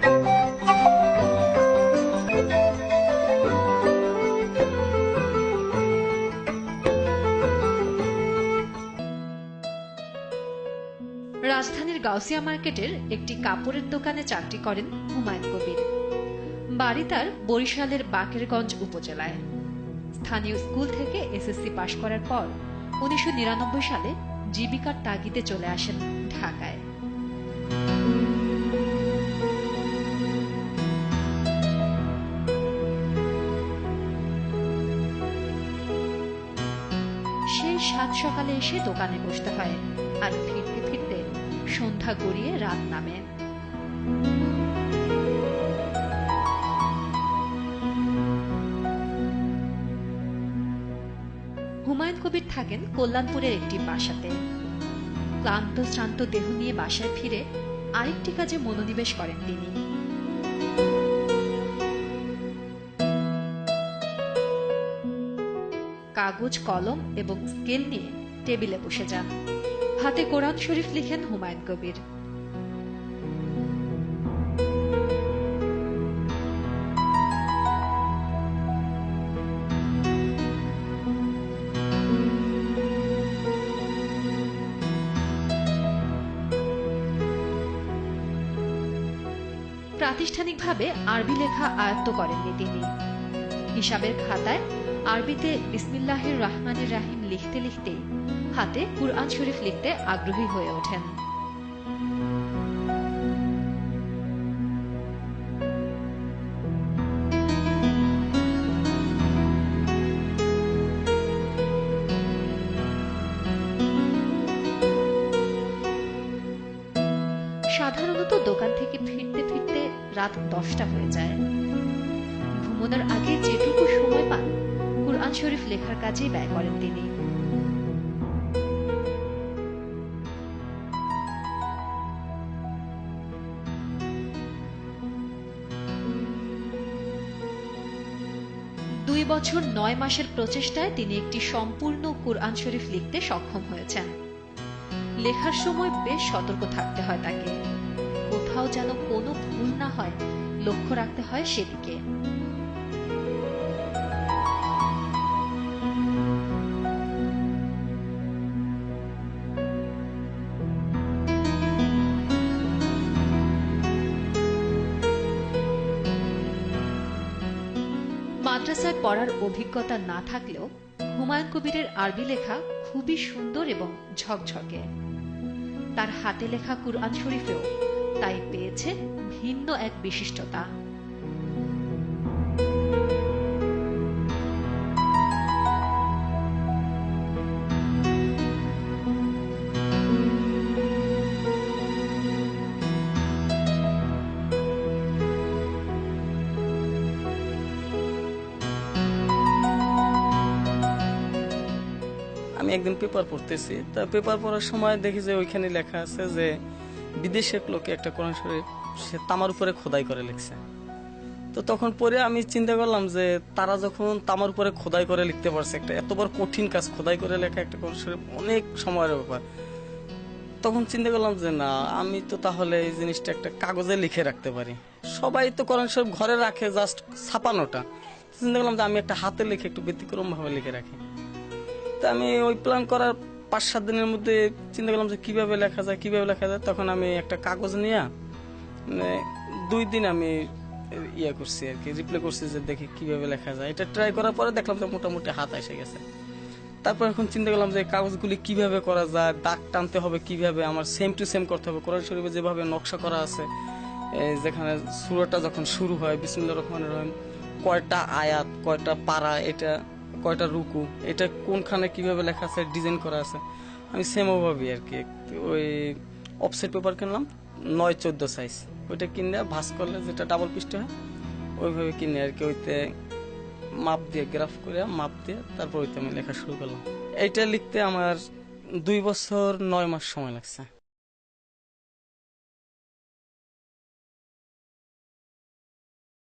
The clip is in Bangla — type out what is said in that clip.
রাজধানীর গাউসিয়া মার্কেটের একটি কাপড়ের দোকানে চাকরি করেন হুমায়ুন কবির। বাড়ি তার বরিশালের বাকেরগঞ্জ উপজেলায়। স্থানীয় স্কুল থেকে এসএসসি পাশ করার পর ১৯৯৯ সালে জীবিকার তাগিদে চলে আসেন ঢাকায়। সেই সাত সকালে এসে দোকানে বসতে হয়, আর ফিরতে ফিরতে সন্ধ্যা গড়িয়ে রাত নামে। হুমায়ুন কবির থাকেন কল্যাণপুরের একটি বাসাতে। ক্লান্ত শ্রান্ত দেহ নিয়ে বাসায় ফিরে আরেকটি কাজে মনোনিবেশ করেন তিনি। কাগজ, কলম এবং স্কেল নিয়ে টেবিলে বসে যান। হাতে কোরআন শরীফ লিখেন হুমায়ুন কবির। প্রাতিষ্ঠানিকভাবে আরবি লেখা আয়ত্ত করেননি তিনি। হিসাবের খাতায় আরবিতে বিসমিল্লাহির রহমানির রাহিম লিখতে লিখতেই হাতে কুরআন শরীফ লিখতে আগ্রহী হয়ে ওঠেন। সাধারণত দোকান থেকে ফিরতে ফিরতে রাত 10টা হয়ে যায়। ঘুমানোর আগে যেটুকু সময় পান কুরআন শরীফ লেখার কাজেই ব্যয় করেন তিনি। দুই বছর 9 মাসের প্রচেষ্টায় তিনি একটি সম্পূর্ণ কুরআন শরীফ লিখতে সক্ষম হয়েছেন। লেখার সময় বেশ সতর্ক থাকতে হয় তাকে। কোথাও যেন কোনো ভুল না হয়, লক্ষ্য রাখতে হয় সেদিকে। মাদ্রাসায় পড়ার অভিজ্ঞতা না থাকলেও হুমায়ুন কবিরের আরবি লেখা খুবই সুন্দর এবং ঝকঝকে। তার হাতে লেখা কুরআন শরীফেও তাই পেয়েছে ভিন্ন এক বিশিষ্টতা। আমি একদিন পেপার পড়তেছি, তা পেপার পড়ার সময় দেখি যে ওইখানে লেখা আছে যে বিদেশের লোকে একটা কোরআন শরীফ সে তামার উপরে খোদাই করে লিখছে। তো তখন পরে আমি চিন্তা করলাম যে তারা যখন তামার উপরে খোদাই করে লিখতে পারছে, একটা এত বড় কঠিন কাজ খোদাই করে লেখা একটা কোরআন শরীফ অনেক সময়ের ব্যাপার। তখন চিন্তা করলাম যে না, আমি তো তাহলে এই জিনিসটা একটা কাগজে লিখে রাখতে পারি। সবাই তো কোরআন শরীফ ঘরে রাখে জাস্ট ছাপানোটা, চিন্তা করলাম যে আমি একটা হাতে লিখে একটু ব্যতিক্রম ভাবে লিখে রাখি। তা আমি ওই প্ল্যান করার 5-7 দিনের মধ্যে চিন্তা করলাম যে কিভাবে লেখা যায়। তখন আমি একটা কাগজ নিয়ে 2 দিন আমি করছি আর কি, রিপ্লে করছি যে দেখি কিভাবে লেখা যায়। এটা ট্রাই করার পরে দেখলাম যে মোটামুটি হাত এসে গেছে। তারপর এখন চিন্তা করলাম যে কাগজগুলি কিভাবে করা যায়, দাগ টানতে হবে কিভাবে, আমার সেম টু সেম করতে হবে। কোরআন শরীফে যেভাবে নকশা করা আছে, যেখানে সূরাটা যখন শুরু হয় বিসমিল্লাহির রহমানির রহিম, কয়টা আয়াত, কয়টা পারা, এটা কয়টা রুকু, এটা কোনখানে কিভাবে লেখা আছে, ডিজাইন করা আছে, আমি সেম ওভাবেই আর কি ওই অফসেট পেপার কিনলাম 9-14 সাইজ। ওইটা কিনে ভাঁজ করলে যেটা ডাবল পিসটা হয় ওইভাবে কিনে আর কি, ওইতে মাপ দিয়ে গ্রাফ করে মাপ দিয়ে তারপর ওইতে আমি লেখা শুরু করলাম। এইটা লিখতে আমার 2 বছর 9 মাস সময় লাগছে।